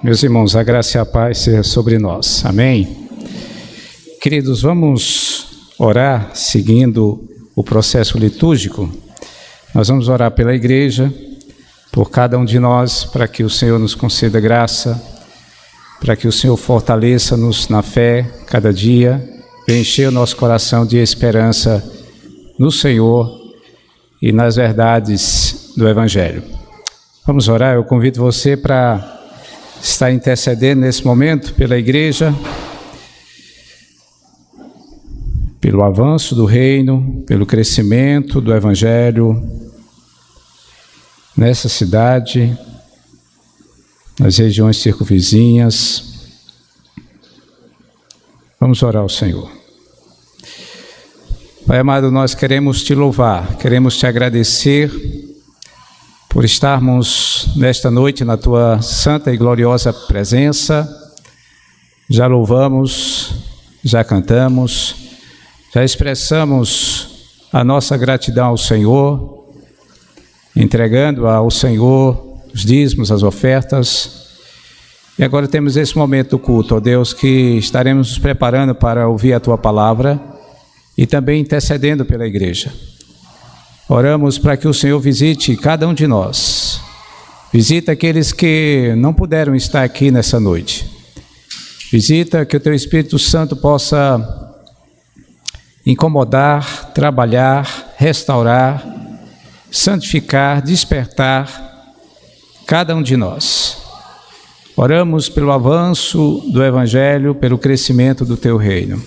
Meus irmãos, a graça e a paz seja sobre nós. Amém? Queridos, vamos orar seguindo o processo litúrgico. Nós vamos orar pela igreja, por cada um de nós, para que o Senhor nos conceda graça, para que o Senhor fortaleça-nos na fé cada dia, venha encher o nosso coração de esperança no Senhor e nas verdades do Evangelho. Vamos orar. Eu convido você para estar intercedendo nesse momento pela igreja, pelo avanço do reino, pelo crescimento do Evangelho nessa cidade, nas regiões circunvizinhas. Vamos orar ao Senhor. Pai amado, nós queremos te louvar, queremos te agradecer por estarmos nesta noite na tua santa e gloriosa presença. Já louvamos, já cantamos, já expressamos a nossa gratidão ao Senhor, entregando ao Senhor os dízimos, as ofertas. E agora temos esse momento do culto, ó Deus, que estaremos nos preparando para ouvir a tua palavra e também intercedendo pela igreja. Oramos para que o Senhor visite cada um de nós. Visita aqueles que não puderam estar aqui nessa noite. Visita que o teu Espírito Santo possa incomodar, trabalhar, restaurar, santificar, despertar cada um de nós. Oramos pelo avanço do Evangelho, pelo crescimento do teu reino.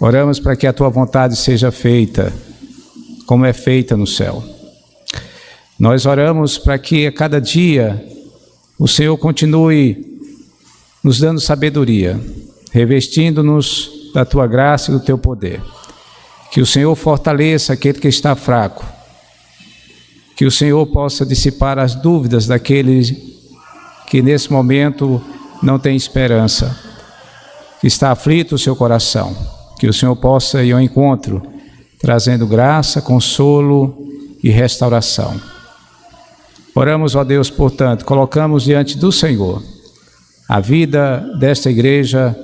Oramos para que a tua vontade seja feita como é feita no céu. Nós oramos para que a cada dia o Senhor continue nos dando sabedoria, revestindo-nos da tua graça e do teu poder. Que o Senhor fortaleça aquele que está fraco. Que o Senhor possa dissipar as dúvidas daqueles que nesse momento não tem esperança, que está aflito o seu coração. Que o Senhor possa ir ao encontro, trazendo graça, consolo e restauração. Oramos, ó Deus, portanto, colocamos diante do Senhor a vida desta igreja,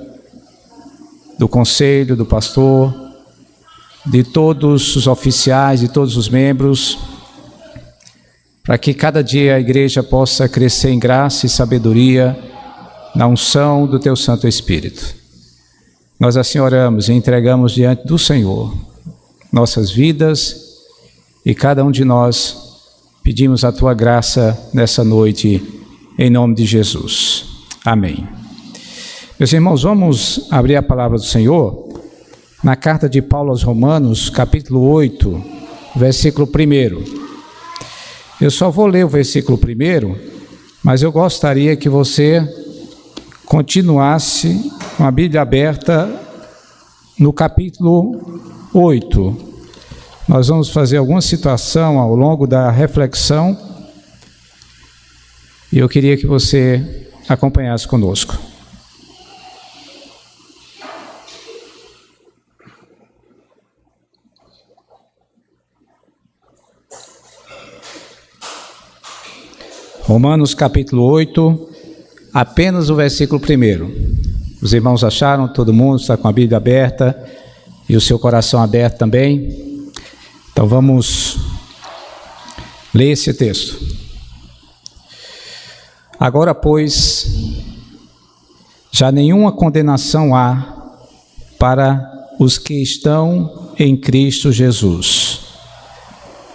do conselho, do pastor, de todos os oficiais, de todos os membros, para que cada dia a igreja possa crescer em graça e sabedoria na unção do teu Santo Espírito. Nós assim oramos e entregamos diante do Senhor nossas vidas e cada um de nós pedimos a tua graça nessa noite, em nome de Jesus. Amém. Meus irmãos, vamos abrir a palavra do Senhor na carta de Paulo aos Romanos, capítulo 8, versículo 1. Eu só vou ler o versículo 1, mas eu gostaria que você continuasse com a Bíblia aberta no capítulo 8. Nós vamos fazer alguma situação ao longo da reflexão e eu queria que você acompanhasse conosco. Romanos capítulo 8, apenas o versículo 1. Os irmãos acharam? Todo mundo está com a Bíblia aberta e o seu coração aberto também? Então vamos ler esse texto. Agora, pois, já nenhuma condenação há para os que estão em Cristo Jesus.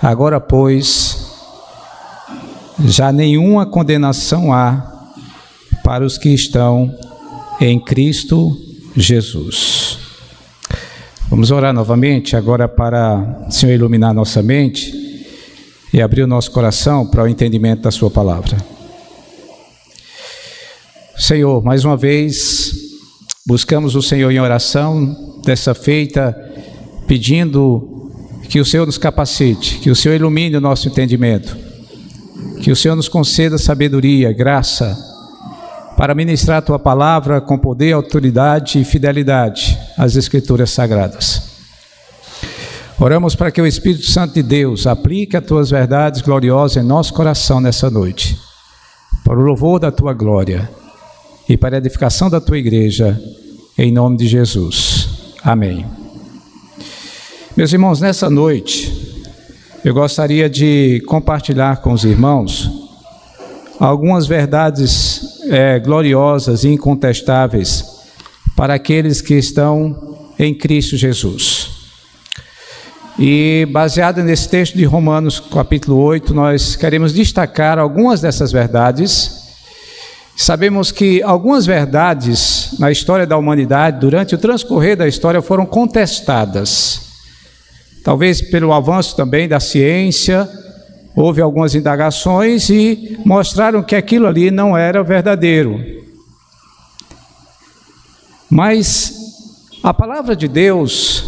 Agora, pois, já nenhuma condenação há para os que estão em Cristo Jesus. Vamos orar novamente agora para o Senhor iluminar nossa mente e abrir o nosso coração para o entendimento da sua palavra. Senhor, mais uma vez, buscamos o Senhor em oração, dessa feita, pedindo que o Senhor nos capacite, que o Senhor ilumine o nosso entendimento, que o Senhor nos conceda sabedoria, graça, para ministrar a tua palavra com poder, autoridade e fidelidade às Escrituras Sagradas. Oramos para que o Espírito Santo de Deus aplique as tuas verdades gloriosas em nosso coração nessa noite, para o louvor da tua glória e para a edificação da tua igreja, em nome de Jesus. Amém. Meus irmãos, nessa noite, eu gostaria de compartilhar com os irmãos algumas verdades gloriosas e incontestáveis para aqueles que estão em Cristo Jesus. E baseado nesse texto de Romanos capítulo 8, nós queremos destacar algumas dessas verdades. Sabemos que algumas verdades na história da humanidade, durante o transcorrer da história, foram contestadas. Talvez pelo avanço também da ciência, houve algumas indagações e mostraram que aquilo ali não era verdadeiro. Mas a palavra de Deus,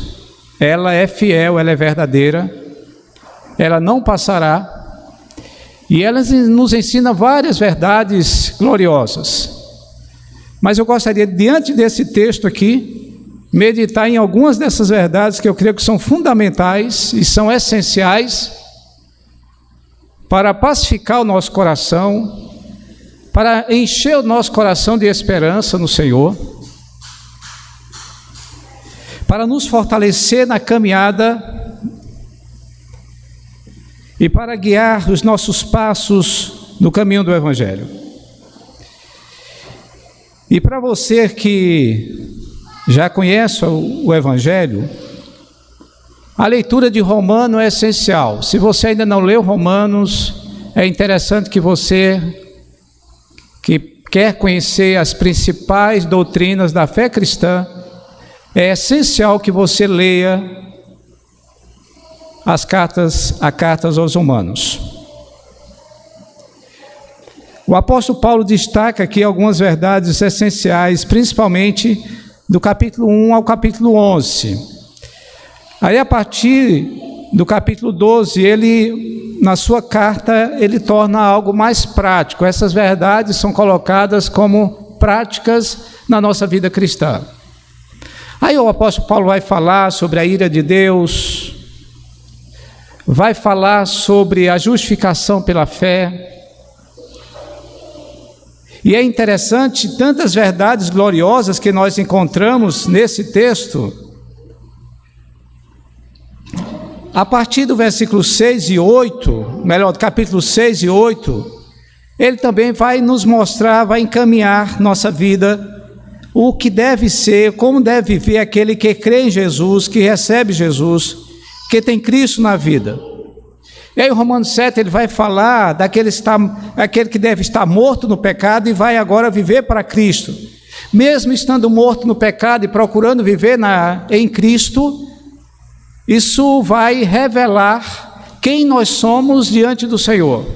ela é fiel, ela é verdadeira, ela não passará, e ela nos ensina várias verdades gloriosas. Mas eu gostaria, diante desse texto aqui, meditar em algumas dessas verdades que eu creio que são fundamentais e são essenciais para pacificar o nosso coração, para encher o nosso coração de esperança no Senhor, para nos fortalecer na caminhada e para guiar os nossos passos no caminho do Evangelho. E para você que já conhece o Evangelho, a leitura de Romanos é essencial. Se você ainda não leu Romanos, é interessante que você, que quer conhecer as principais doutrinas da fé cristã, é essencial que você leia as cartas aos Romanos. O apóstolo Paulo destaca aqui algumas verdades essenciais, principalmente do capítulo 1 ao capítulo 11. Aí, a partir do capítulo 12, ele, na sua carta, ele torna algo mais prático. Essas verdades são colocadas como práticas na nossa vida cristã. Aí o apóstolo Paulo vai falar sobre a ira de Deus, vai falar sobre a justificação pela fé. E é interessante tantas verdades gloriosas que nós encontramos nesse texto. A partir do versículo 6 e 8, melhor, do capítulo 6 e 8, ele também vai nos mostrar, vai encaminhar nossa vida, o que deve ser, como deve viver aquele que crê em Jesus, que recebe Jesus, que tem Cristo na vida. E aí, o Romanos 7, ele vai falar daquele que deve estar morto no pecado e vai agora viver para Cristo. Mesmo estando morto no pecado e procurando viver em Cristo, isso vai revelar quem nós somos diante do Senhor.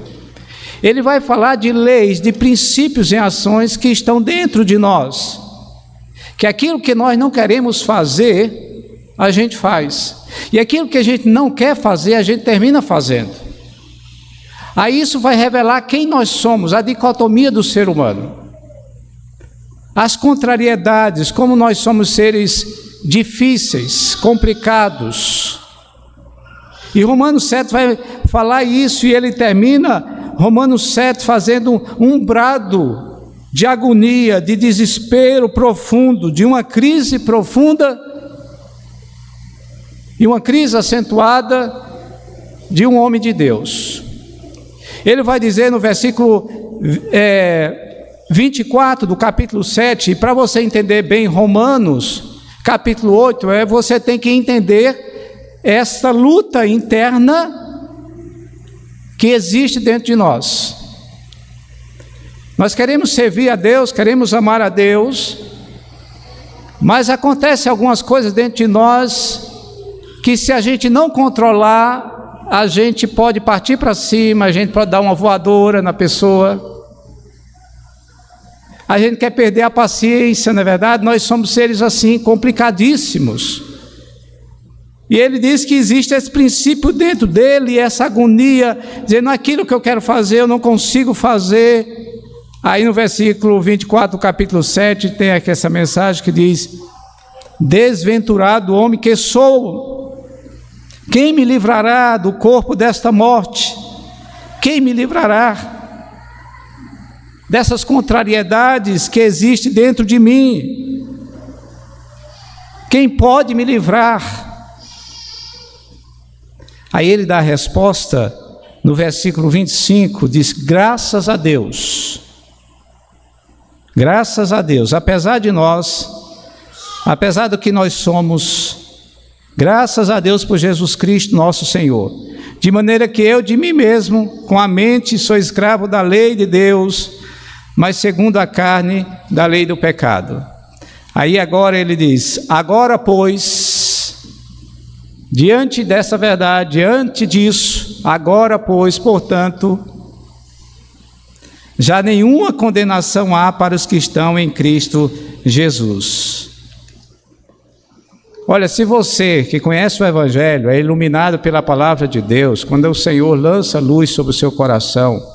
Ele vai falar de leis, de princípios e ações que estão dentro de nós, que aquilo que nós não queremos fazer, a gente faz, e aquilo que a gente não quer fazer, a gente termina fazendo. Aí isso vai revelar quem nós somos, a dicotomia do ser humano, as contrariedades, como nós somos seres difíceis, complicados. E Romanos 7 vai falar isso, e ele termina Romanos 7 fazendo um brado de agonia, de desespero profundo, de uma crise profunda e uma crise acentuada de um homem de Deus. Ele vai dizer no versículo 24 do capítulo 7, e para você entender bem Romanos capítulo 8, você tem que entender essa luta interna que existe dentro de nós. Nós queremos servir a Deus, queremos amar a Deus, mas acontecem algumas coisas dentro de nós que, se a gente não controlar, a gente pode partir para cima, a gente pode dar uma voadora na pessoa. A gente quer perder a paciência, não é verdade? Nós somos seres assim, complicadíssimos. E ele diz que existe esse princípio dentro dele, essa agonia, dizendo: aquilo que eu quero fazer, eu não consigo fazer. Aí no versículo 24 do capítulo 7, tem aqui essa mensagem que diz: desventurado homem que sou, quem me livrará do corpo desta morte? Quem me livrará dessas contrariedades que existem dentro de mim. Quem pode me livrar? Aí ele dá a resposta no versículo 25, diz: graças a Deus, apesar de nós, apesar do que nós somos, graças a Deus por Jesus Cristo nosso Senhor, de maneira que eu de mim mesmo, com a mente, sou escravo da lei de Deus, mas segundo a carne, da lei do pecado. Aí agora ele diz: agora pois, diante dessa verdade, diante disso, agora pois, portanto, já nenhuma condenação há para os que estão em Cristo Jesus. Olha, se você que conhece o Evangelho, é iluminado pela palavra de Deus, quando o Senhor lança luz sobre o seu coração,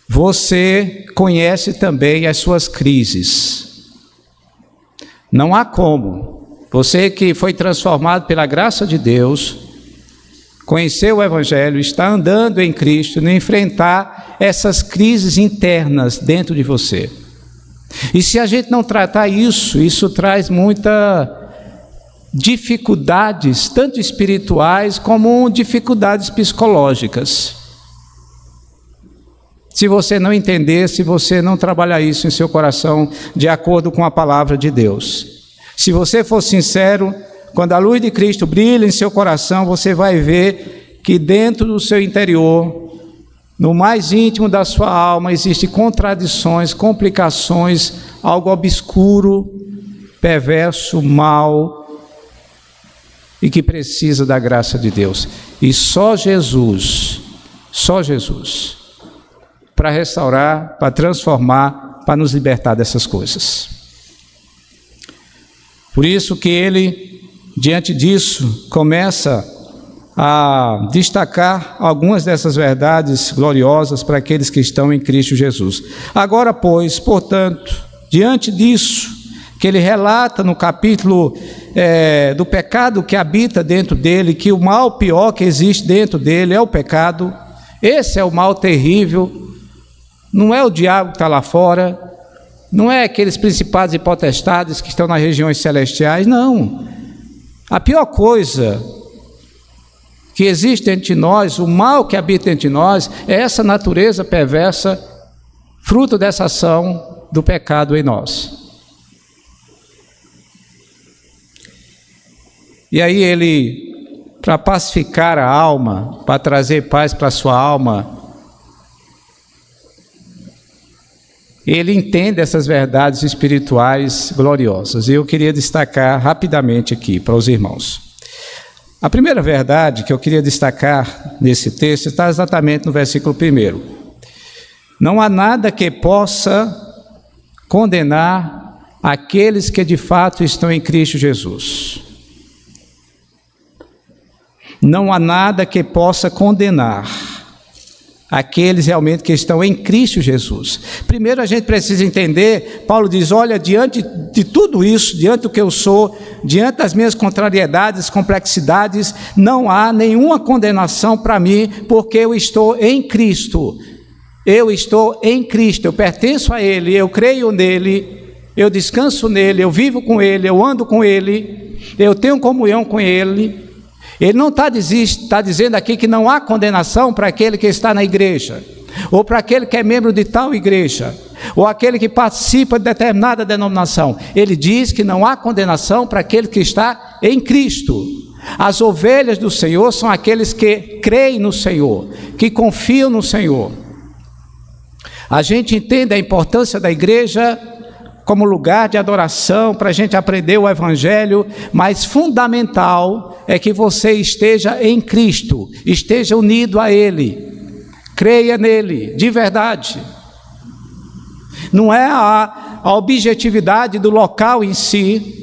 você conhece também as suas crises. Não há como. Você que foi transformado pela graça de Deus, conheceu o Evangelho, está andando em Cristo, não enfrentar essas crises internas dentro de você. E se a gente não tratar isso, isso traz muitas dificuldades, tanto espirituais como dificuldades psicológicas. Se você não entender, se você não trabalhar isso em seu coração de acordo com a palavra de Deus. Se você for sincero, quando a luz de Cristo brilha em seu coração, você vai ver que dentro do seu interior, no mais íntimo da sua alma, existem contradições, complicações, algo obscuro, perverso, mau, e que precisa da graça de Deus. E só Jesus, para restaurar, para transformar, para nos libertar dessas coisas. Por isso que ele, diante disso, começa a destacar algumas dessas verdades gloriosas para aqueles que estão em Cristo Jesus. Agora, pois, portanto, diante disso, que ele relata no capítulo do pecado que habita dentro dele, que o mal pior que existe dentro dele é o pecado. Esse é o mal terrível, não é o diabo que está lá fora, não é aqueles principados e potestades que estão nas regiões celestiais, não. A pior coisa que existe entre nós, o mal que habita entre nós, é essa natureza perversa, fruto dessa ação do pecado em nós. E aí ele, para pacificar a alma, para trazer paz para a sua alma, ele entende essas verdades espirituais gloriosas. E eu queria destacar rapidamente aqui para os irmãos. A primeira verdade que eu queria destacar nesse texto está exatamente no versículo 1. Não há nada que possa condenar aqueles que de fato estão em Cristo Jesus. Não há nada que possa condenar aqueles realmente que estão em Cristo Jesus. Primeiro a gente precisa entender, Paulo diz, olha, diante de tudo isso, diante do que eu sou, diante das minhas contrariedades, complexidades, não há nenhuma condenação para mim, porque eu estou em Cristo. Eu estou em Cristo, eu pertenço a Ele, eu creio nele, eu descanso nele, eu vivo com Ele, eu ando com Ele, eu tenho comunhão com Ele. Ele não está dizendo aqui que não há condenação para aquele que está na igreja, ou para aquele que é membro de tal igreja, ou aquele que participa de determinada denominação. Ele diz que não há condenação para aquele que está em Cristo. As ovelhas do Senhor são aqueles que creem no Senhor, que confiam no Senhor. A gente entende a importância da igreja como lugar de adoração, para a gente aprender o Evangelho, mas fundamental é que você esteja em Cristo, esteja unido a Ele, creia nele, de verdade. Não é a objetividade do local em si.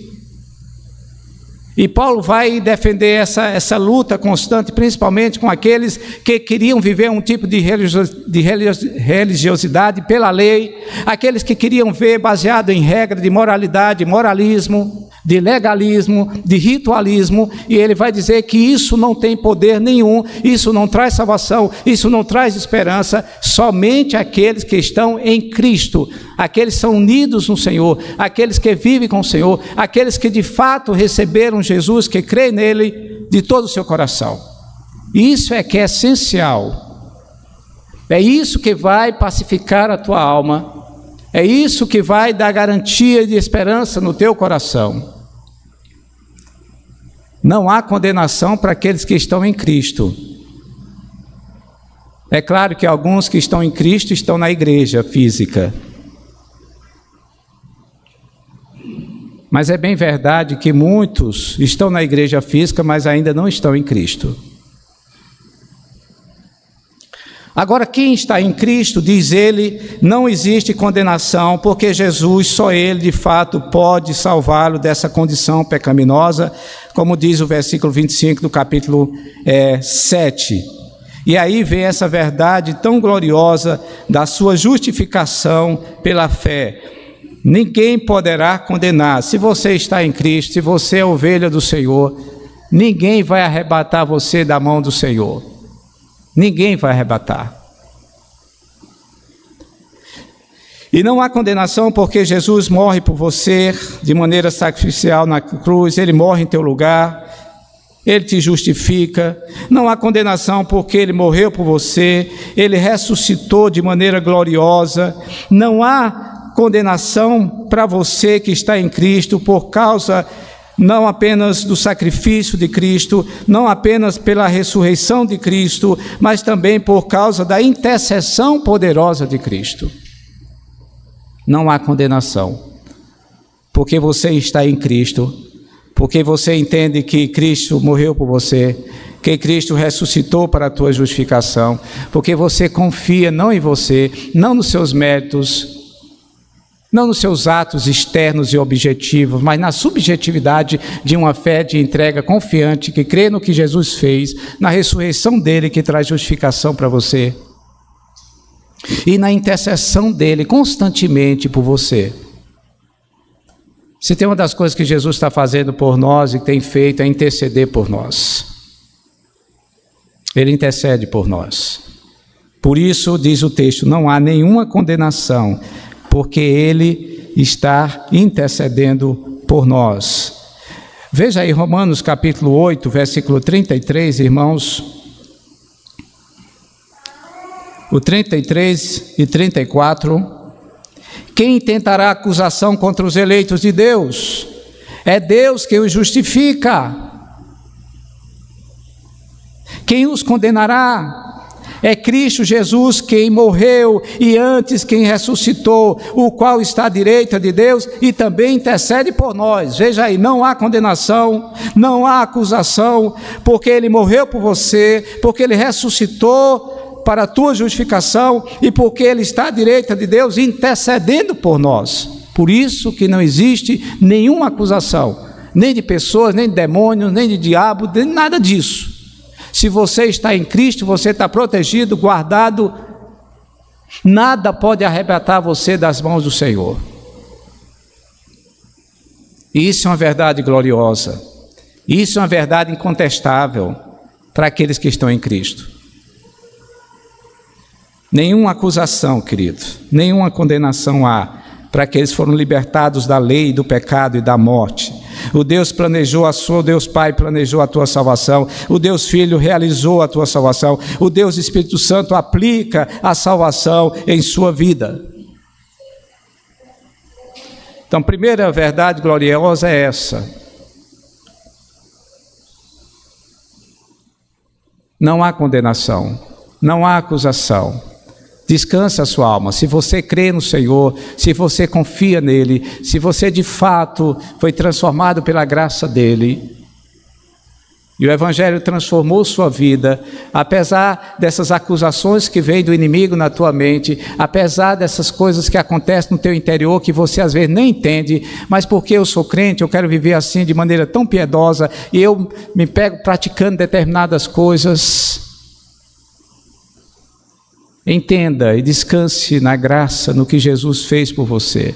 E Paulo vai defender essa luta constante, principalmente com aqueles que queriam viver um tipo de religiosidade pela lei, aqueles que queriam ver baseado em regra de moralidade, moralismo, de legalismo, de ritualismo, e ele vai dizer que isso não tem poder nenhum, isso não traz salvação, isso não traz esperança. Somente aqueles que estão em Cristo, aqueles que são unidos no Senhor, aqueles que vivem com o Senhor, aqueles que de fato receberam Jesus, que creem nele de todo o seu coração. Isso é que é essencial. É isso que vai pacificar a tua alma. É isso que vai dar garantia de esperança no teu coração. Não há condenação para aqueles que estão em Cristo. É claro que alguns que estão em Cristo estão na igreja física. Mas é bem verdade que muitos estão na igreja física, mas ainda não estão em Cristo. Agora, quem está em Cristo, diz ele, não existe condenação, porque Jesus, só ele de fato pode salvá-lo dessa condição pecaminosa, como diz o versículo 25 do capítulo 7. E aí vem essa verdade tão gloriosa da sua justificação pela fé. Ninguém poderá condenar. Se você está em Cristo, se você é ovelha do Senhor, ninguém vai arrebatar você da mão do Senhor. Ninguém vai arrebatar. E não há condenação porque Jesus morre por você de maneira sacrificial na cruz, ele morre em teu lugar, ele te justifica. Não há condenação porque ele morreu por você, ele ressuscitou de maneira gloriosa. Não há condenação para você que está em Cristo por causa não apenas do sacrifício de Cristo, não apenas pela ressurreição de Cristo, mas também por causa da intercessão poderosa de Cristo. Não há condenação, porque você está em Cristo, porque você entende que Cristo morreu por você, que Cristo ressuscitou para a tua justificação, porque você confia não em você, não nos seus méritos, não nos seus atos externos e objetivos, mas na subjetividade de uma fé de entrega confiante, que crê no que Jesus fez, na ressurreição dele que traz justificação para você, e na intercessão dele constantemente por você. Se tem uma das coisas que Jesus está fazendo por nós e tem feito é interceder por nós. Ele intercede por nós. Por isso, diz o texto, não há nenhuma condenação, porque ele está intercedendo por nós. Veja aí Romanos capítulo 8, versículo 33, irmãos. O 33 e 34. Quem tentará acusação contra os eleitos de Deus? É Deus que os justifica. Quem os condenará? É Cristo Jesus quem morreu e antes quem ressuscitou, o qual está à direita de Deus e também intercede por nós. Veja aí, não há condenação, não há acusação, porque Ele morreu por você, porque Ele ressuscitou para a tua justificação e porque Ele está à direita de Deus intercedendo por nós. Por isso que não existe nenhuma acusação, nem de pessoas, nem de demônios, nem de diabo, nem nada disso. Se você está em Cristo, você está protegido, guardado, nada pode arrebatar você das mãos do Senhor. Isso é uma verdade gloriosa, isso é uma verdade incontestável para aqueles que estão em Cristo. Nenhuma acusação, querido, nenhuma condenação há para aqueles que foram libertados da lei, do pecado e da morte. O Deus planejou o Deus Pai planejou a tua salvação, o Deus Filho realizou a tua salvação, o Deus Espírito Santo aplica a salvação em sua vida. Então, a primeira verdade gloriosa é essa. Não há condenação, não há acusação. Descansa a sua alma. Se você crê no Senhor, se você confia nele, se você de fato foi transformado pela graça dele, e o Evangelho transformou sua vida, apesar dessas acusações que vêm do inimigo na tua mente, apesar dessas coisas que acontecem no teu interior, que você às vezes nem entende, mas porque eu sou crente, eu quero viver assim de maneira tão piedosa, e eu me pego praticando determinadas coisas. Entenda e descanse na graça, no que Jesus fez por você.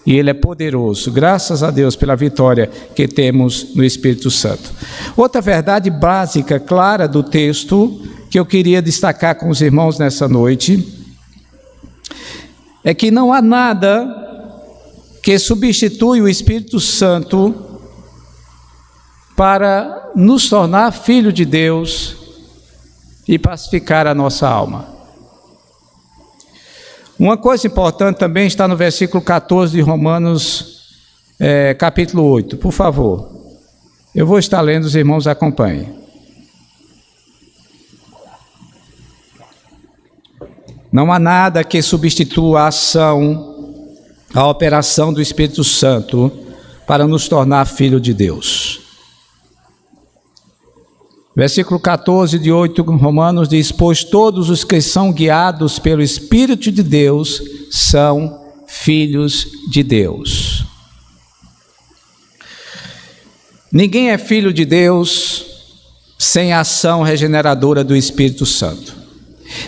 E Ele é poderoso, graças a Deus pela vitória que temos no Espírito Santo. Outra verdade básica, clara do texto, que eu queria destacar com os irmãos nessa noite, é que não há nada que substitui o Espírito Santo para nos tornar filho de Deus e pacificar a nossa alma. Uma coisa importante também está no versículo 14 de Romanos, capítulo 8. Por favor, eu vou estar lendo, os irmãos acompanhem. Não há nada que substitua a ação, a operação do Espírito Santo para nos tornar filho de Deus. Versículo 14 de 8 Romanos diz: pois todos os que são guiados pelo Espírito de Deus são filhos de Deus. Ninguém é filho de Deus sem a ação regeneradora do Espírito Santo.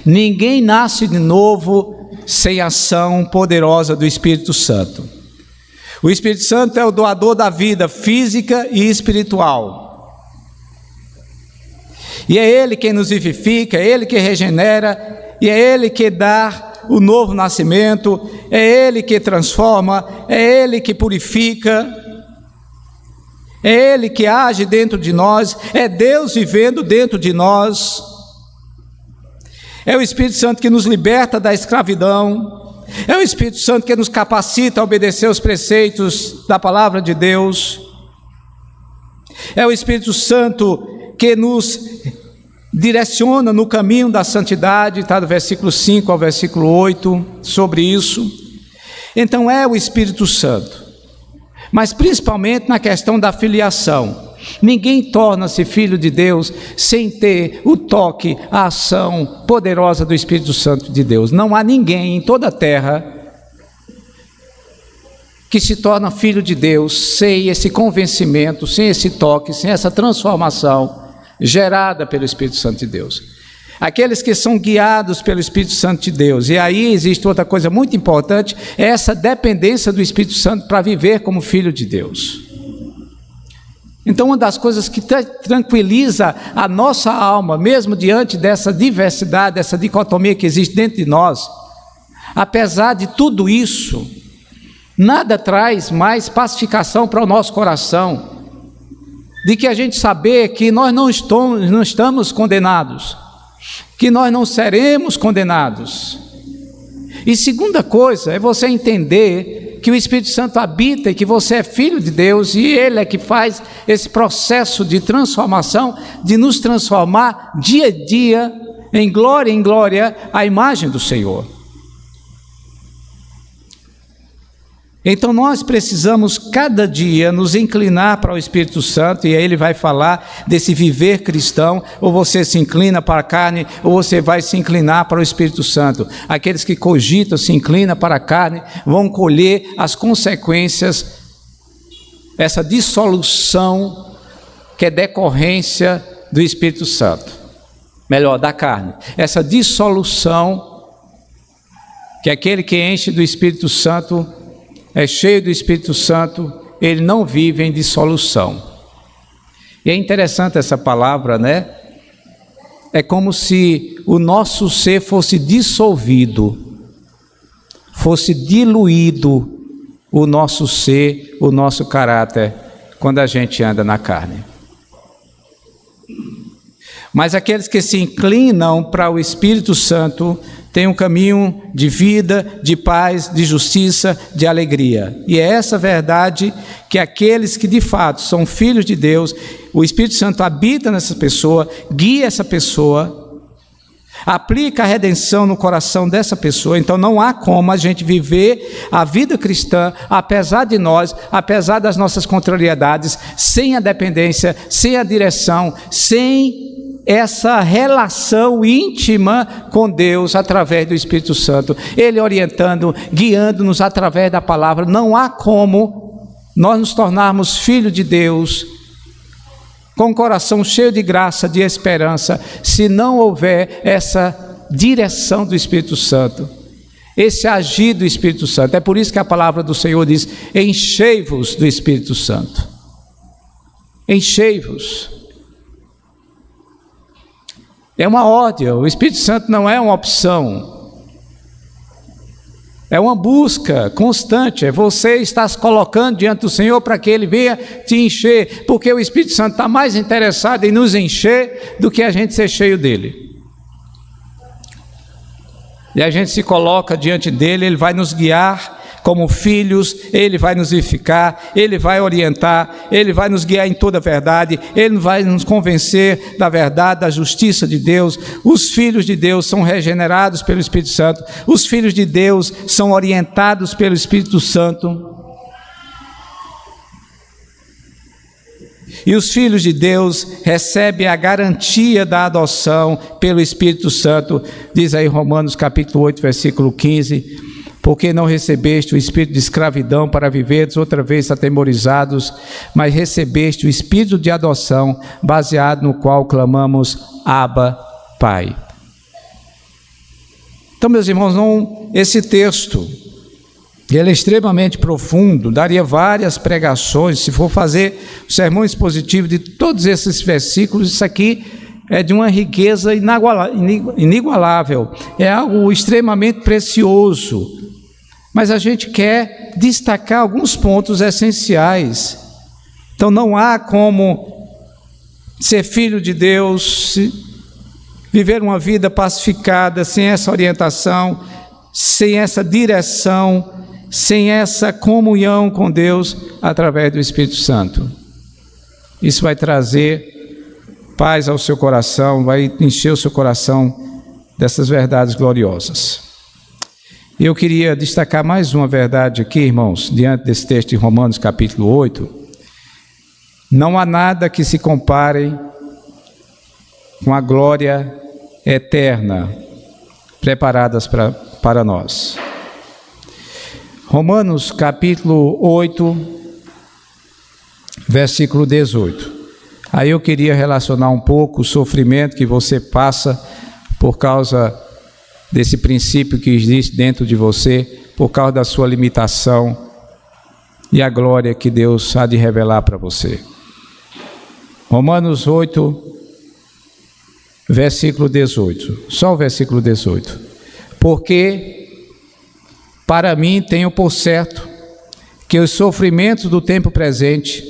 Ninguém nasce de novo sem a ação poderosa do Espírito Santo. O Espírito Santo é o doador da vida física e espiritual. E é Ele quem nos vivifica, é Ele que regenera, e é Ele que dá o novo nascimento, é Ele que transforma, é Ele que purifica, é Ele que age dentro de nós, é Deus vivendo dentro de nós. É o Espírito Santo que nos liberta da escravidão, é o Espírito Santo que nos capacita a obedecer os preceitos da palavra de Deus, é o Espírito Santo que nos direciona no caminho da santidade, está do versículo 5 ao versículo 8, sobre isso. Então é o Espírito Santo, mas principalmente na questão da filiação. Ninguém torna-se filho de Deus sem ter o toque, a ação poderosa do Espírito Santo de Deus. Não há ninguém em toda a terra que se torna filho de Deus sem esse convencimento, sem esse toque, sem essa transformação gerada pelo Espírito Santo de Deus. Aqueles que são guiados pelo Espírito Santo de Deus. E aí existe outra coisa muito importante, é essa dependência do Espírito Santo para viver como filho de Deus. Então, uma das coisas que tranquiliza a nossa alma, mesmo diante dessa diversidade, dessa dicotomia que existe dentro de nós, apesar de tudo isso, nada traz mais pacificação para o nosso coração de que a gente saber que nós não estamos condenados, que nós não seremos condenados. E segunda coisa é você entender que o Espírito Santo habita e que você é filho de Deus, e Ele é que faz esse processo de transformação, de nos transformar dia a dia, em glória, à imagem do Senhor. Então nós precisamos cada dia nos inclinar para o Espírito Santo, e aí ele vai falar desse viver cristão. Ou você se inclina para a carne, ou você vai se inclinar para o Espírito Santo. Aqueles que cogitam, se inclinam para a carne, vão colher as consequências, essa dissolução que é decorrência do Espírito Santo, melhor, da carne. Essa dissolução que aquele que enche do Espírito Santo, é cheio do Espírito Santo, ele não vive em dissolução. E é interessante essa palavra, né? É como se o nosso ser fosse dissolvido, fosse diluído o nosso ser, o nosso caráter, quando a gente anda na carne. Mas aqueles que se inclinam para o Espírito Santo têm um caminho de vida, de paz, de justiça, de alegria. E é essa verdade que aqueles que de fato são filhos de Deus, o Espírito Santo habita nessa pessoa, guia essa pessoa, aplica a redenção no coração dessa pessoa. Então não há como a gente viver a vida cristã, apesar de nós, apesar das nossas contrariedades, sem a dependência, sem a direção, sem essa relação íntima com Deus através do Espírito Santo, Ele orientando, guiando-nos através da palavra. Não há como nós nos tornarmos filhos de Deus com o coração cheio de graça, de esperança, se não houver essa direção do Espírito Santo, esse agir do Espírito Santo. É por isso que a palavra do Senhor diz: enchei-vos do Espírito Santo. Enchei-vos. É uma ordem. O Espírito Santo não é uma opção, é uma busca constante. É você estar se colocando diante do Senhor para que Ele venha te encher, porque o Espírito Santo está mais interessado em nos encher do que a gente ser cheio dele. E a gente se coloca diante dele, ele vai nos guiar como filhos, ele vai nos edificar, ele vai orientar, ele vai nos guiar em toda a verdade, ele vai nos convencer da verdade, da justiça de Deus. Os filhos de Deus são regenerados pelo Espírito Santo, os filhos de Deus são orientados pelo Espírito Santo. E os filhos de Deus recebem a garantia da adoção pelo Espírito Santo. Diz aí Romanos capítulo 8, versículo 15: porque não recebeste o espírito de escravidão para viverdes outra vez atemorizados, mas recebeste o espírito de adoção, baseado no qual clamamos: Abba, Pai. Então, meus irmãos, esse texto, ele é extremamente profundo, daria várias pregações. Se for fazer o sermão expositivo de todos esses versículos, isso aqui é de uma riqueza inigualável, é algo extremamente precioso. Mas a gente quer destacar alguns pontos essenciais. Então não há como ser filho de Deus, viver uma vida pacificada, sem essa orientação, sem essa direção, sem essa comunhão com Deus através do Espírito Santo. Isso vai trazer paz ao seu coração, vai encher o seu coração dessas verdades gloriosas. E eu queria destacar mais uma verdade aqui, irmãos, diante desse texto de Romanos capítulo 8. Não há nada que se compare com a glória eterna preparadas para nós. Romanos capítulo 8, versículo 18. Aí eu queria relacionar um pouco o sofrimento que você passa por causa desse princípio que existe dentro de você, por causa da sua limitação, e a glória que Deus há de revelar para você. Romanos 8, versículo 18. Só o versículo 18. Porque para mim tenho por certo que os sofrimentos do tempo presente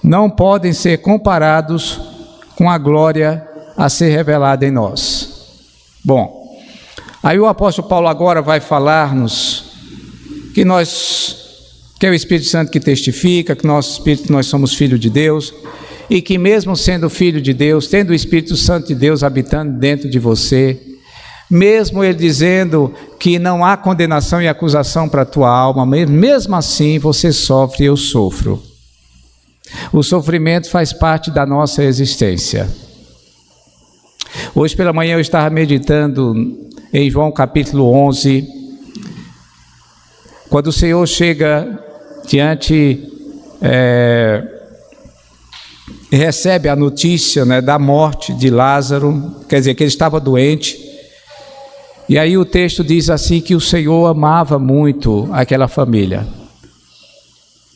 não podem ser comparados com a glória a ser revelada em nós. Bom, aí o apóstolo Paulo agora vai falar-nos que é o Espírito Santo que testifica, que nosso Espírito, nós somos filhos de Deus, e que mesmo sendo filho de Deus, tendo o Espírito Santo de Deus habitando dentro de você, mesmo ele dizendo que não há condenação e acusação para a tua alma, mesmo assim você sofre e eu sofro. O sofrimento faz parte da nossa existência. Hoje pela manhã eu estava meditando em João capítulo 11, quando o Senhor chega diante e recebe a notícia, da morte de Lázaro, quer dizer que ele estava doente. E aí o texto diz assim que o Senhor amava muito aquela família.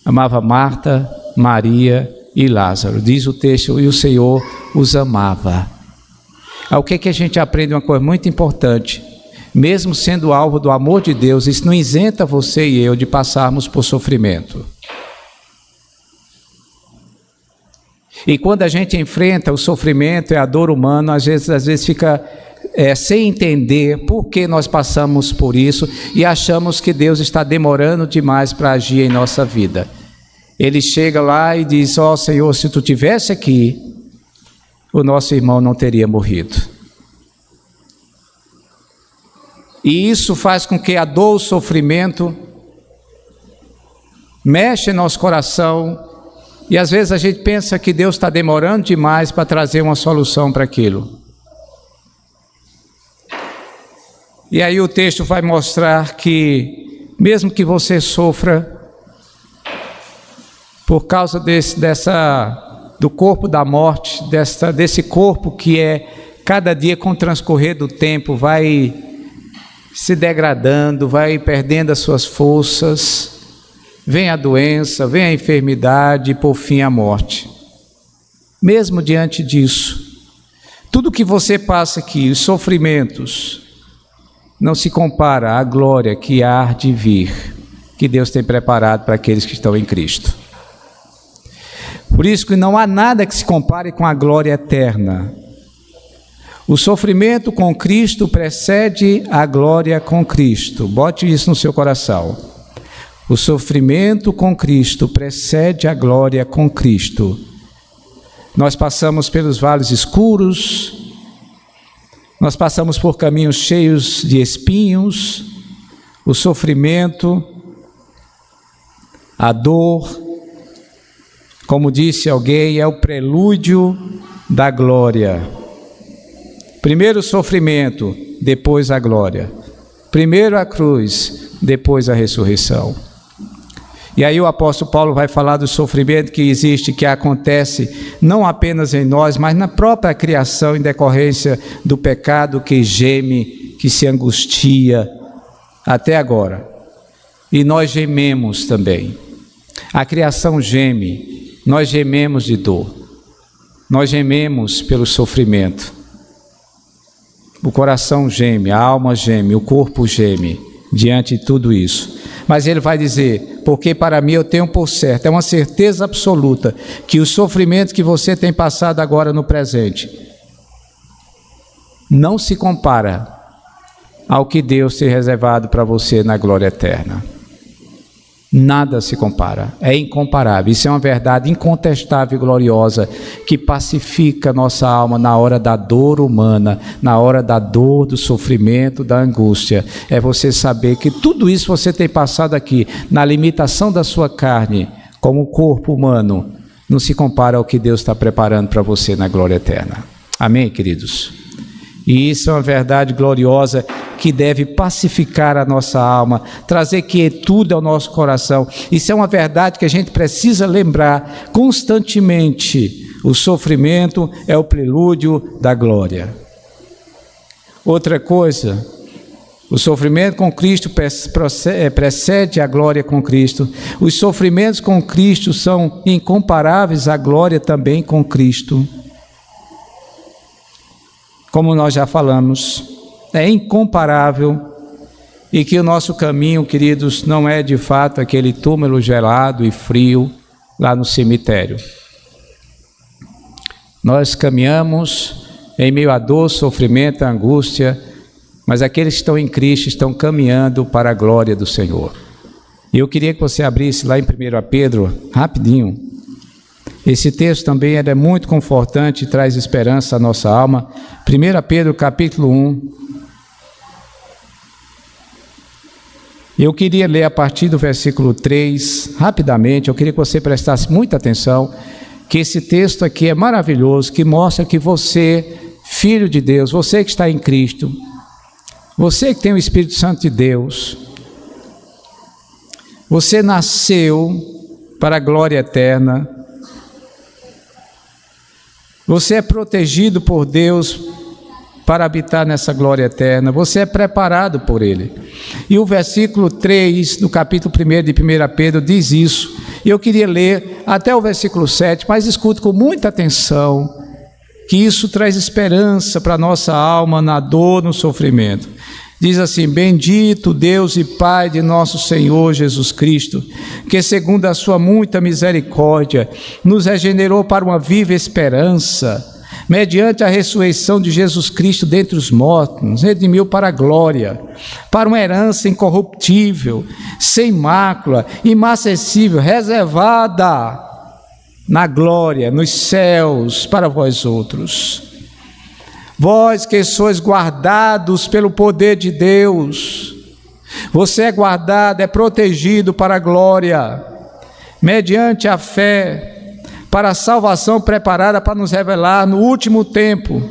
Amava Marta, Maria e Lázaro. Diz o texto, e o Senhor os amava. O que a gente aprende? Uma coisa muito importante. Mesmo sendo alvo do amor de Deus, isso não isenta você e eu de passarmos por sofrimento. E quando a gente enfrenta o sofrimento e a dor humana, às vezes fica sem entender por que nós passamos por isso e achamos que Deus está demorando demais para agir em nossa vida. Ele chega lá e diz: ó Senhor, se tu tivesse aqui, o nosso irmão não teria morrido. E isso faz com que a dor, o sofrimento, mexa em nosso coração, e às vezes a gente pensa que Deus está demorando demais para trazer uma solução para aquilo. E aí o texto vai mostrar que, mesmo que você sofra, por causa do corpo da morte, desse corpo que cada dia com o transcorrer do tempo vai se degradando, vai perdendo as suas forças, vem a doença, vem a enfermidade e por fim a morte. Mesmo diante disso, tudo que você passa aqui, os sofrimentos, não se compara à glória que há de vir, que Deus tem preparado para aqueles que estão em Cristo. Por isso que não há nada que se compare com a glória eterna. O sofrimento com Cristo precede a glória com Cristo. Bote isso no seu coração. O sofrimento com Cristo precede a glória com Cristo. Nós passamos pelos vales escuros, nós passamos por caminhos cheios de espinhos, o sofrimento, a dor, como disse alguém, é o prelúdio da glória. Primeiro o sofrimento, depois a glória. Primeiro a cruz, depois a ressurreição. E aí o apóstolo Paulo vai falar do sofrimento que existe, que acontece não apenas em nós, mas na própria criação, em decorrência do pecado que geme, que se angustia até agora. E nós gememos também. A criação geme, nós gememos de dor. Nós gememos pelo sofrimento. O coração geme, a alma geme, o corpo geme diante de tudo isso. Mas ele vai dizer, porque para mim eu tenho por certo, é uma certeza absoluta, que o sofrimento que você tem passado agora no presente não se compara ao que Deus tem reservado para você na glória eterna. Nada se compara, é incomparável. Isso é uma verdade incontestável e gloriosa que pacifica nossa alma na hora da dor humana, na hora da dor, do sofrimento, da angústia. É você saber que tudo isso você tem passado aqui, na limitação da sua carne, como corpo humano, não se compara ao que Deus está preparando para você na glória eterna. Amém, queridos? E isso é uma verdade gloriosa que deve pacificar a nossa alma, trazer quietude ao nosso coração. Isso é uma verdade que a gente precisa lembrar constantemente. O sofrimento é o prelúdio da glória. Outra coisa, o sofrimento com Cristo precede a glória com Cristo. Os sofrimentos com Cristo são incomparáveis à glória também com Cristo. Como nós já falamos, é incomparável, e que o nosso caminho, queridos, não é de fato aquele túmulo gelado e frio lá no cemitério. Nós caminhamos em meio à dor, sofrimento, angústia, mas aqueles que estão em Cristo estão caminhando para a glória do Senhor. E eu queria que você abrisse lá em 1 Pedro, rapidinho. Esse texto também é muito confortante e traz esperança à nossa alma. 1 Pedro capítulo 1. Eu queria ler a partir do versículo 3, rapidamente. Eu queria que você prestasse muita atenção, que esse texto aqui é maravilhoso, que mostra que você, filho de Deus, você que está em Cristo, você que tem o Espírito Santo de Deus, você nasceu para a glória eterna. Você é protegido por Deus para habitar nessa glória eterna. Você é preparado por Ele. E o versículo 3 do capítulo 1 de 1 Pedro diz isso. E eu queria ler até o versículo 7, mas escute com muita atenção, que isso traz esperança para a nossa alma na dor, no sofrimento. Diz assim: bendito Deus e Pai de nosso Senhor Jesus Cristo, que segundo a sua muita misericórdia, nos regenerou para uma viva esperança, mediante a ressurreição de Jesus Cristo dentre os mortos, nos redimiu para a glória, para uma herança incorruptível, sem mácula, imacessível, reservada na glória, nos céus, para vós outros. Vós que sois guardados pelo poder de Deus, você é guardado, é protegido para a glória, mediante a fé, para a salvação preparada para nos revelar no último tempo.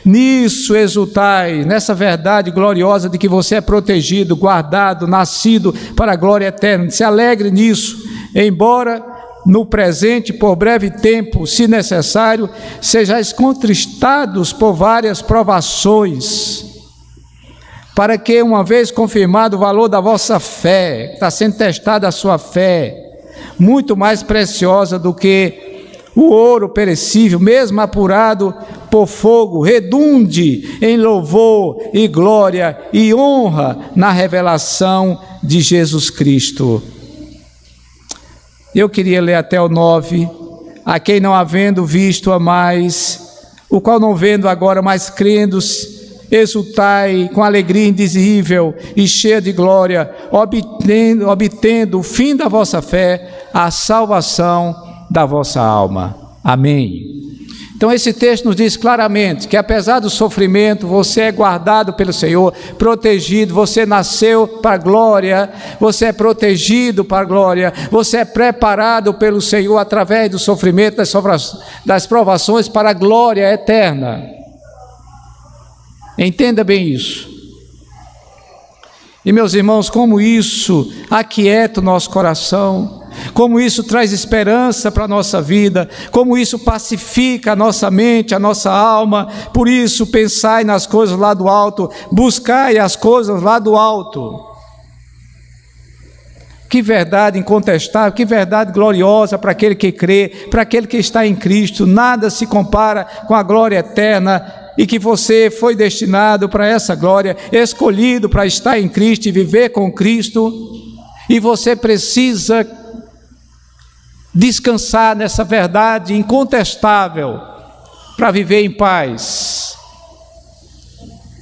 Nisso exultai, nessa verdade gloriosa de que você é protegido, guardado, nascido para a glória eterna. Se alegre nisso, embora no presente, por breve tempo, se necessário, sejais contristados por várias provações, para que, uma vez confirmado o valor da vossa fé, está sendo testada a sua fé, muito mais preciosa do que o ouro perecível, mesmo apurado por fogo, redunde em louvor e glória e honra na revelação de Jesus Cristo. Eu queria ler até o 9. A quem não havendo visto a mais, o qual não vendo agora, mas crendo, exultai com alegria indizível e cheia de glória, obtendo o fim da vossa fé, a salvação da vossa alma. Amém. Então esse texto nos diz claramente que apesar do sofrimento, você é guardado pelo Senhor, protegido, você nasceu para a glória, você é protegido para a glória, você é preparado pelo Senhor através do sofrimento, das provações para a glória eterna. Entenda bem isso. E meus irmãos, como isso aquieta o nosso coração, como isso traz esperança para a nossa vida, como isso pacifica a nossa mente, a nossa alma. Por isso, pensai nas coisas lá do alto, buscai as coisas lá do alto. Que verdade incontestável, que verdade gloriosa para aquele que crê, para aquele que está em Cristo. Nada se compara com a glória eterna, e que você foi destinado para essa glória, escolhido para estar em Cristo e viver com Cristo, e você precisa descansar nessa verdade incontestável para viver em paz.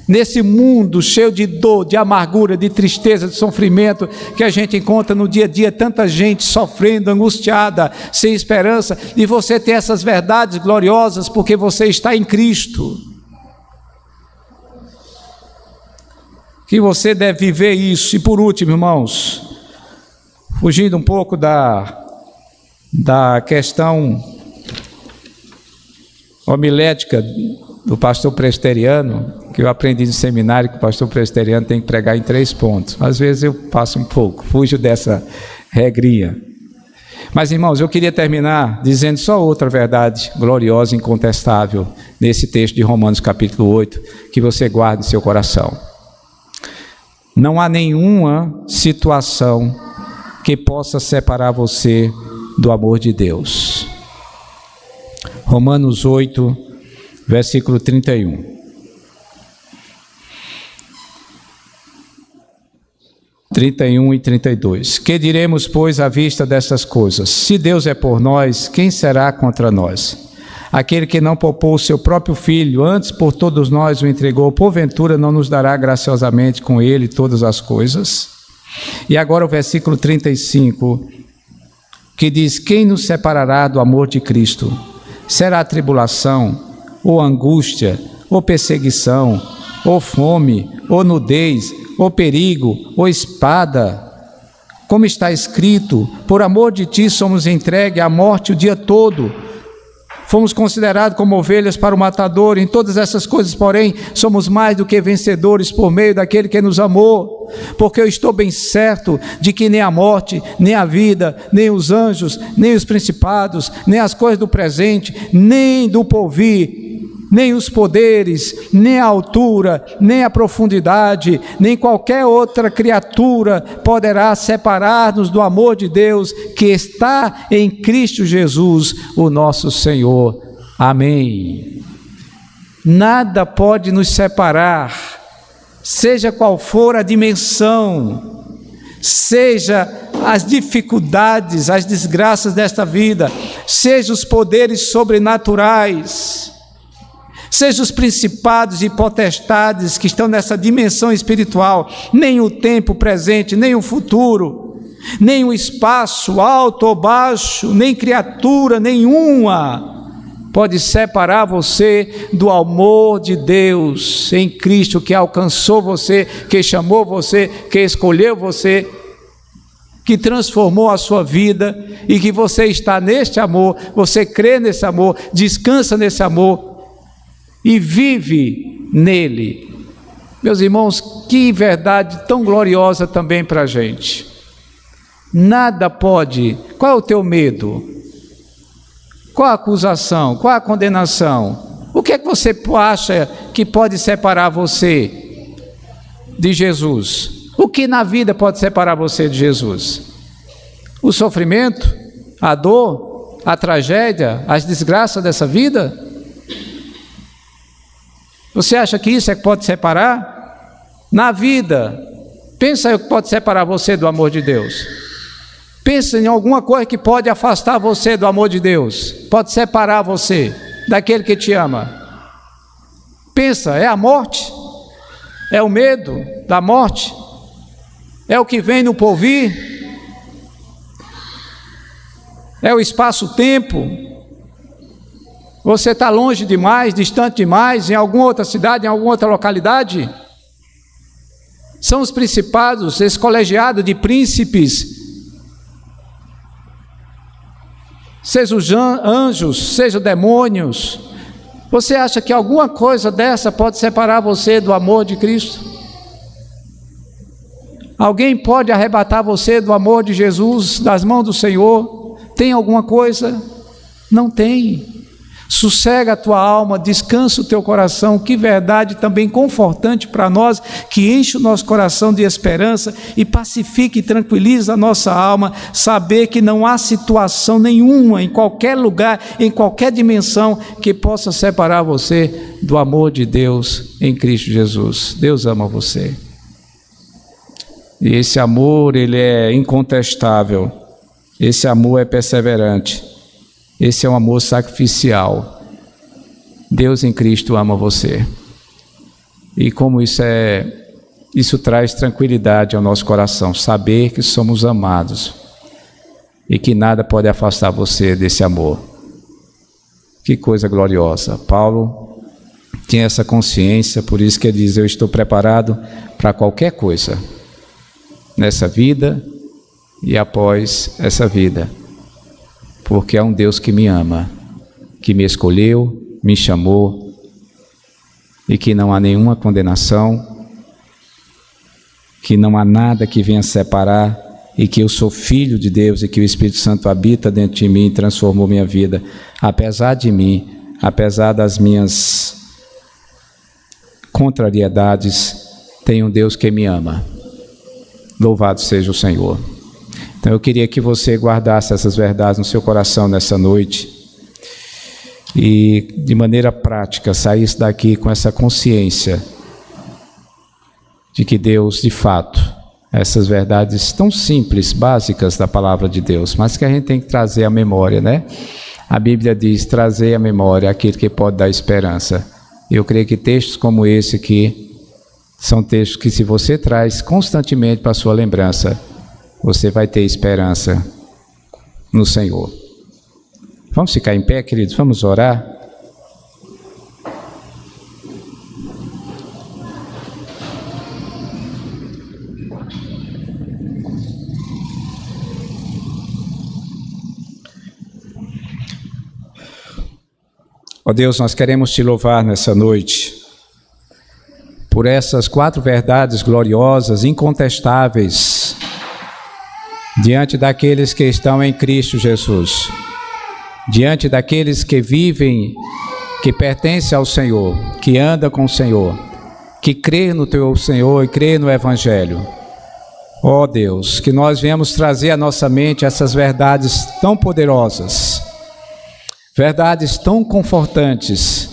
Nesse mundo cheio de dor, de amargura, de tristeza, de sofrimento que a gente encontra no dia a dia, tanta gente sofrendo, angustiada, sem esperança, e você tem essas verdades gloriosas porque você está em Cristo. Que você deve viver isso. E por último, irmãos, fugindo um pouco da questão homilética do pastor presbiteriano, que eu aprendi no seminário que o pastor presbiteriano tem que pregar em 3 pontos. Às vezes eu passo um pouco, fujo dessa regrinha. Mas, irmãos, eu queria terminar dizendo só outra verdade gloriosa e incontestável nesse texto de Romanos capítulo 8, que você guarde em seu coração. Não há nenhuma situação que possa separar você do amor de Deus. Romanos 8, versículo 31. 31 e 32. Que diremos, pois, à vista dessas coisas? Se Deus é por nós, quem será contra nós? Aquele que não poupou o seu próprio filho, antes por todos nós o entregou, porventura não nos dará graciosamente com ele todas as coisas? E agora o versículo 35, que diz: quem nos separará do amor de Cristo? Será a tribulação, ou angústia, ou perseguição, ou fome, ou nudez, ou perigo, ou espada? Como está escrito: por amor de ti somos entregues à morte o dia todo. Fomos considerados como ovelhas para o matador. Em todas essas coisas, porém, somos mais do que vencedores por meio daquele que nos amou. Porque eu estou bem certo de que nem a morte, nem a vida, nem os anjos, nem os principados, nem as coisas do presente, nem do porvir, nem os poderes, nem a altura, nem a profundidade, nem qualquer outra criatura poderá separar-nos do amor de Deus que está em Cristo Jesus, o nosso Senhor. Amém. Nada pode nos separar, seja qual for a dimensão, seja as dificuldades, as desgraças desta vida, seja os poderes sobrenaturais, seja os principados e potestades que estão nessa dimensão espiritual, nem o tempo presente, nem o futuro, nem o espaço alto ou baixo, nem criatura nenhuma pode separar você do amor de Deus em Cristo, que alcançou você, que chamou você, que escolheu você, que transformou a sua vida, e que você está neste amor, você crê nesse amor, descansa nesse amor e vive nele. Meus irmãos, que verdade tão gloriosa também para a gente. Nada pode. Qual é o teu medo? Qual a acusação? Qual a condenação? O que é que você acha que pode separar você de Jesus. O que na vida pode separar você de Jesus? O sofrimento, a dor, a tragédia, as desgraças dessa vida? Você acha que isso é que pode separar? Na vida, pensa aí o que pode separar você do amor de Deus. Pensa em alguma coisa que pode afastar você do amor de Deus, pode separar você daquele que te ama. Pensa, é a morte? É o medo da morte? É o que vem no porvir? É o espaço-tempo? Você está longe demais, distante demais, em alguma outra cidade, em alguma outra localidade? São os principados, esse colegiado de príncipes, seja os anjos, seja os demônios. Você acha que alguma coisa dessa pode separar você do amor de Cristo? Alguém pode arrebatar você do amor de Jesus, das mãos do Senhor? Tem alguma coisa? Não tem. Sossega a tua alma, descansa o teu coração. Que verdade também confortante para nós, que enche o nosso coração de esperança e pacifica e tranquiliza a nossa alma, saber que não há situação nenhuma, em qualquer lugar, em qualquer dimensão, que possa separar você do amor de Deus em Cristo Jesus. Deus ama você. E esse amor, ele é incontestável. Esse amor é perseverante. Esse é um amor sacrificial. Deus em Cristo ama você. E como isso traz tranquilidade ao nosso coração, saber que somos amados e que nada pode afastar você desse amor. Que coisa gloriosa. Paulo tinha essa consciência, por isso que ele diz: eu estou preparado para qualquer coisa, nessa vida e após essa vida. Porque é um Deus que me ama, que me escolheu, me chamou, e que não há nenhuma condenação, que não há nada que venha separar, e que eu sou filho de Deus, e que o Espírito Santo habita dentro de mim e transformou minha vida. Apesar de mim, apesar das minhas contrariedades, tem um Deus que me ama. Louvado seja o Senhor. Então eu queria que você guardasse essas verdades no seu coração nessa noite e de maneira prática saísse daqui com essa consciência de que Deus, de fato, essas verdades tão simples, básicas da palavra de Deus, mas que a gente tem que trazer à memória, né? A Bíblia diz: trazer à memória aquilo que pode dar esperança. Eu creio que textos como esse aqui são textos que, se você traz constantemente para a sua lembrança, você vai ter esperança no Senhor. Vamos ficar em pé, queridos? Vamos orar? Ó Deus, nós queremos te louvar nessa noite por essas 4 verdades gloriosas, incontestáveis, diante daqueles que estão em Cristo Jesus, diante daqueles que vivem, que pertencem ao Senhor, que andam com o Senhor, que crê no teu Senhor e crê no Evangelho. Ó Deus, que nós venhamos trazer à nossa mente essas verdades tão poderosas, verdades tão confortantes,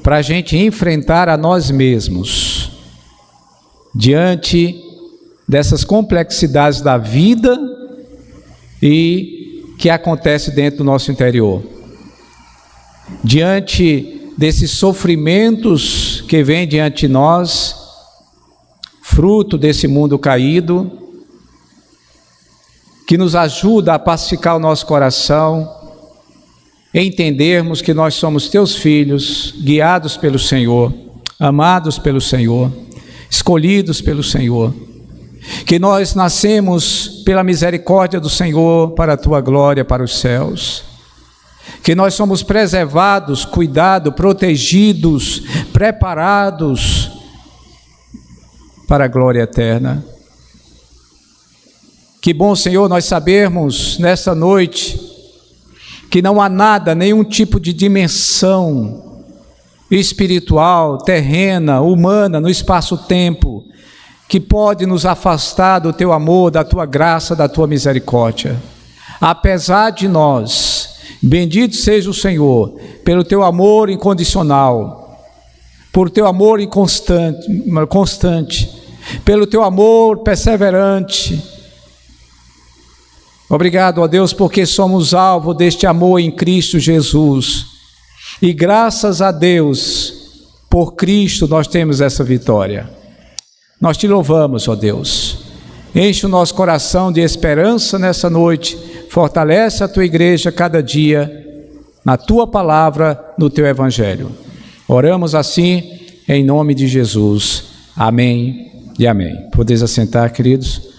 para a gente enfrentar a nós mesmos, diante dessas complexidades da vida e que acontece dentro do nosso interior, diante desses sofrimentos que vêm diante de nós, fruto desse mundo caído, que nos ajuda a pacificar o nosso coração, entendermos que nós somos teus filhos, guiados pelo Senhor, amados pelo Senhor, escolhidos pelo Senhor, que nós nascemos pela misericórdia do Senhor para a tua glória, para os céus, que nós somos preservados, cuidados, protegidos, preparados para a glória eterna. Que bom, Senhor, nós sabermos nessa noite que não há nada, nenhum tipo de dimensão espiritual, terrena, humana, no espaço-tempo, que pode nos afastar do teu amor, da tua graça, da tua misericórdia. Apesar de nós, bendito seja o Senhor, pelo teu amor incondicional, por teu amor constante, pelo teu amor perseverante. Obrigado, ó Deus, porque somos alvo deste amor em Cristo Jesus. E graças a Deus, por Cristo, nós temos essa vitória. Nós te louvamos, ó Deus. Enche o nosso coração de esperança nessa noite. Fortalece a tua igreja cada dia, na tua palavra, no teu evangelho. Oramos assim, em nome de Jesus. Amém e amém. Podeis assentar, queridos.